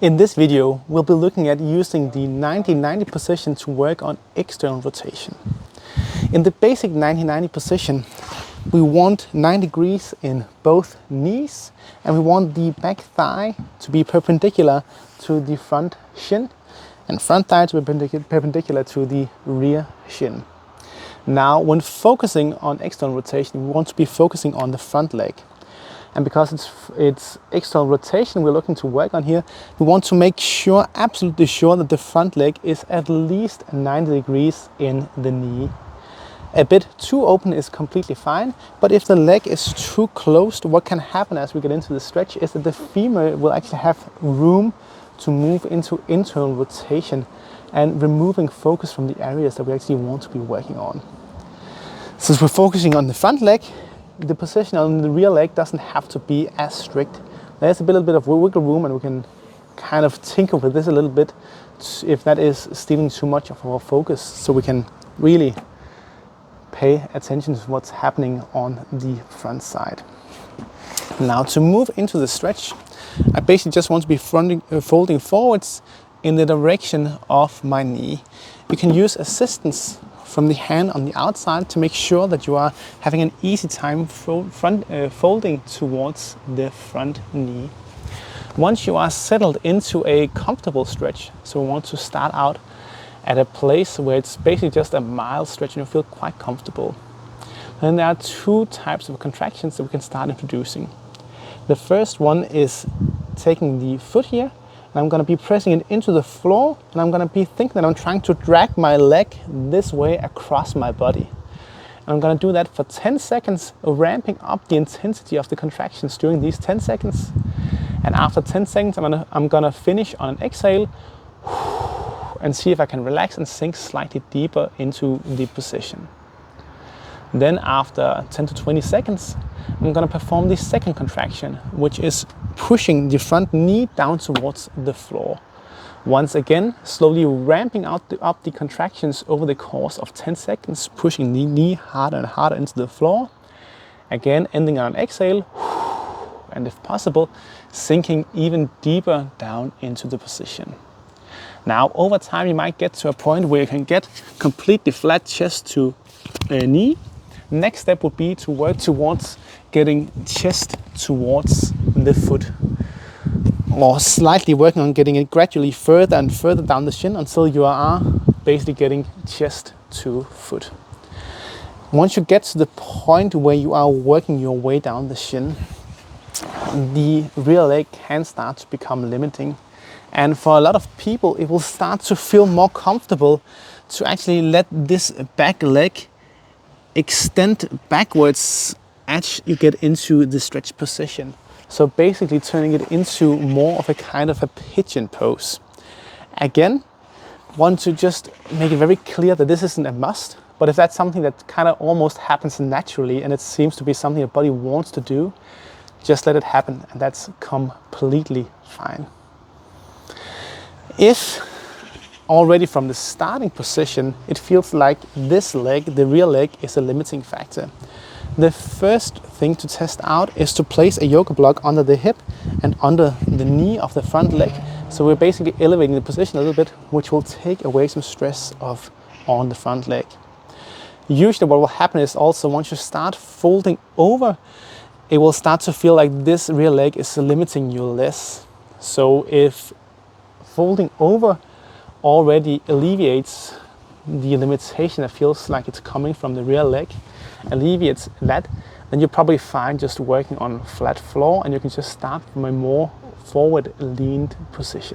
In this video, we'll be looking at using the 90-90 position to work on external rotation. In the basic 90-90 position, we want 90 degrees in both knees, and we want the back thigh to be perpendicular to the front shin, and front thigh to be perpendicular to the rear shin. Now, when focusing on external rotation, we want to be focusing on the front leg. And because it's external rotation we're looking to work on here, we want to make sure, absolutely sure, that the front leg is at least 90 degrees in the knee. A bit too open is completely fine, but if the leg is too closed, what can happen as we get into the stretch is that the femur will actually have room to move into internal rotation and removing focus from the areas that we actually want to be working on. Since we're focusing on the front leg, the position on the rear leg doesn't have to be as strict. There's a little bit of wiggle room, and we can kind of tinker with this a little bit if that is stealing too much of our focus, so we can really pay attention to what's happening on the front side. Now, to move into the stretch, I basically just want to be folding forwards in the direction of my knee. You can use assistance from the hand on the outside to make sure that you are having an easy time folding towards the front knee. Once you are settled into a comfortable stretch, so we want to start out at a place where it's basically just a mild stretch and you feel quite comfortable. Then there are two types of contractions that we can start introducing. The first one is taking the foot here, and I'm going to be pressing it into the floor, and I'm going to be thinking that I'm trying to drag my leg this way across my body. And I'm going to do that for 10 seconds, ramping up the intensity of the contractions during these 10 seconds. And after 10 seconds, I'm going to finish on an exhale and see if I can relax and sink slightly deeper into the position. Then after 10 to 20 seconds, I'm going to perform the second contraction, which is pushing the front knee down towards the floor. Once again, slowly ramping up the contractions over the course of 10 seconds, pushing the knee harder and harder into the floor. Again, ending on an exhale, and if possible, sinking even deeper down into the position. Now, over time, you might get to a point where you can get completely flat chest to knee. Next step would be to work towards getting chest towards the foot, or slightly working on getting it gradually further and further down the shin until you are basically getting chest to foot. Once you get to the point where you are working your way down the shin, the rear leg can start to become limiting. And for a lot of people, it will start to feel more comfortable to actually let this back leg extend backwards as you get into the stretch position. So basically turning it into more of a kind of a pigeon pose. Again, want to just make it very clear that this isn't a must, but if that's something that kind of almost happens naturally and it seems to be something your body wants to do, just let it happen, and that's completely fine. If already from the starting position it feels like this leg, the rear leg, is a limiting factor, the first thing to test out is to place a yoga block under the hip and under the knee of the front leg. So we're basically elevating the position a little bit, which will take away some stress on the front leg. Usually what will happen is also once you start folding over, it will start to feel like this rear leg is limiting you less. So if folding over already alleviates the limitation that feels like it's coming from the rear leg, alleviates that, then you're probably fine just working on flat floor, and you can just start from a more forward leaned position.